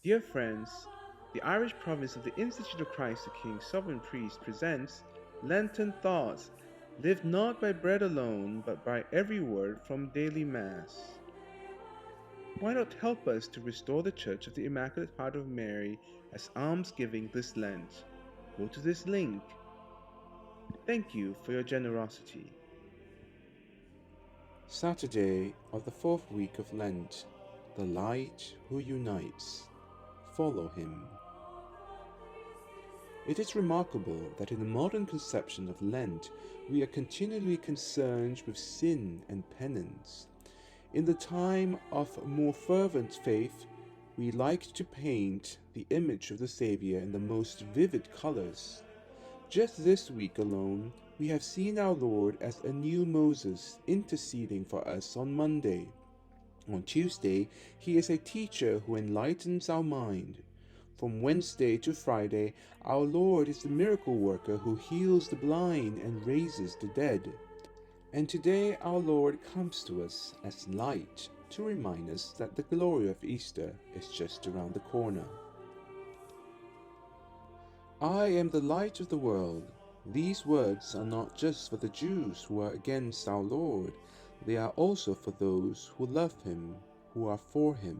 Dear friends, the Irish province of the Institute of Christ the King Sovereign Priest presents Lenten Thoughts, live not by bread alone, but by every word from daily Mass. Why not help us to restore the Church of the Immaculate Heart of Mary as almsgiving this Lent? Go to this link. Thank you for your generosity. Saturday of the fourth week of Lent, the light who unites. Follow him. It is remarkable that in the modern conception of Lent, we are continually concerned with sin and penance. In the time of more fervent faith, we like to paint the image of the Saviour in the most vivid colors. Just this week alone, we have seen our Lord as a new Moses interceding for us on Monday. On Tuesday, he is a teacher who enlightens our mind. From Wednesday to Friday, our Lord is the miracle worker who heals the blind and raises the dead. And today our Lord comes to us as light to remind us that the glory of Easter is just around the corner. I am the light of the world. These words are not just for the Jews who are against our Lord, they are also for those who love him, who are for him.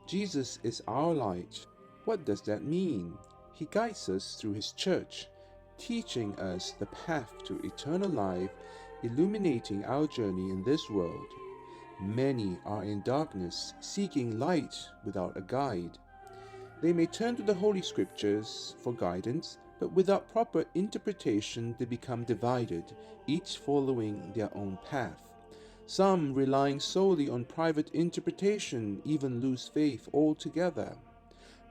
Jesus is our light. What does that mean? He guides us through his church, teaching us the path to eternal life, illuminating our journey in this world. Many are in darkness, seeking light without a guide. They may turn to the Holy Scriptures for guidance, but without proper interpretation they become divided, each following their own path. Some, relying solely on private interpretation, even lose faith altogether.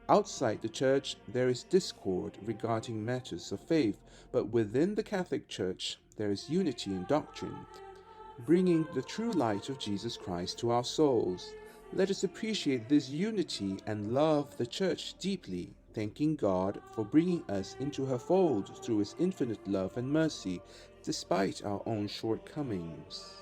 Outside the Church there is discord regarding matters of faith, but within the Catholic Church there is unity in doctrine, bringing the true light of Jesus Christ to our souls. Let us appreciate this unity and love the Church deeply, thanking God for bringing us into her fold through his infinite love and mercy, despite our own shortcomings.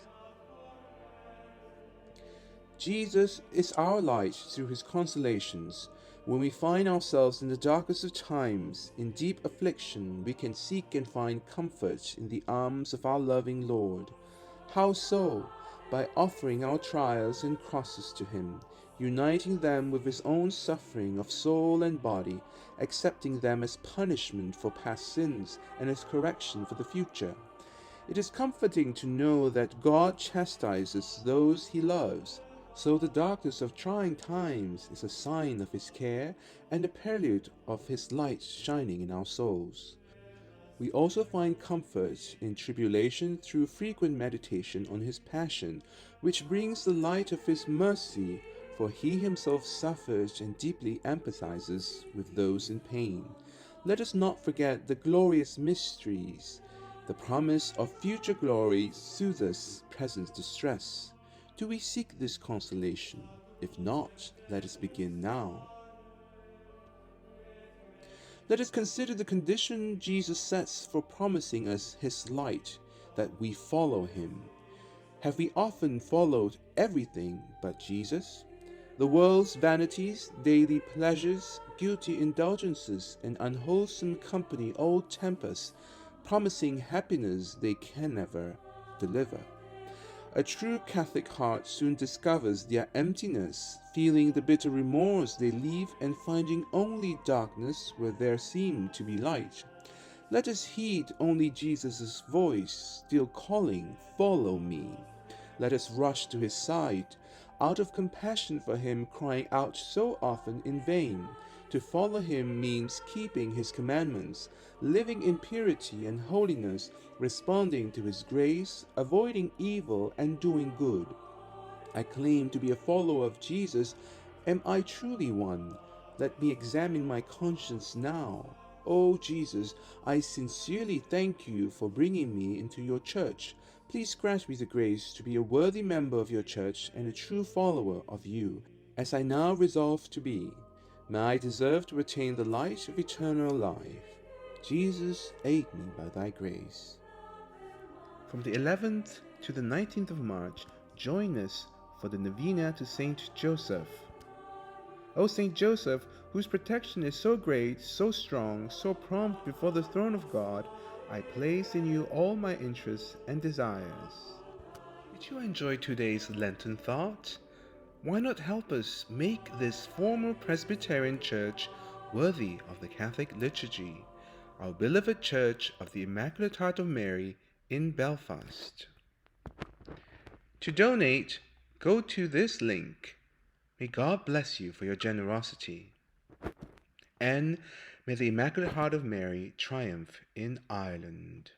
Jesus is our light through his consolations. When we find ourselves in the darkest of times, in deep affliction, we can seek and find comfort in the arms of our loving Lord. How so? By offering our trials and crosses to him, uniting them with his own suffering of soul and body, accepting them as punishment for past sins and as correction for the future. It is comforting to know that God chastises those he loves, so the darkness of trying times is a sign of his care and a prelude of his light shining in our souls. We also find comfort in tribulation through frequent meditation on his passion, which brings the light of his mercy, for he himself suffers and deeply empathizes with those in pain. Let us not forget the glorious mysteries. The promise of future glory soothes present distress. Do we seek this consolation? If not, let us begin now. Let us consider the condition Jesus sets for promising us his light, that we follow him. Have we often followed everything but Jesus? The world's vanities, daily pleasures, guilty indulgences, and unwholesome company all tempt us, promising happiness they can never deliver. A true Catholic heart soon discovers their emptiness, feeling the bitter remorse they leave and finding only darkness where there seemed to be light. Let us heed only Jesus' voice, still calling, "Follow me." Let us rush to his side, out of compassion for him crying out so often in vain. To follow him means keeping his commandments, living in purity and holiness, responding to his grace, avoiding evil, and doing good. I claim to be a follower of Jesus. Am I truly one? Let me examine my conscience now. Oh Jesus, I sincerely thank you for bringing me into your church. Please grant me the grace to be a worthy member of your church and a true follower of you, as I now resolve to be. May I deserve to attain the light of eternal life. Jesus, aid me by thy grace. From the 11th to the 19th of March, join us for the Novena to Saint Joseph. O Saint Joseph, whose protection is so great, so strong, so prompt before the throne of God, I place in you all my interests and desires. Did you enjoy today's Lenten thought? Why not help us make this former Presbyterian church worthy of the Catholic liturgy, our beloved Church of the Immaculate Heart of Mary in Belfast? To donate, go to this link. May God bless you for your generosity. And may the Immaculate Heart of Mary triumph in Ireland.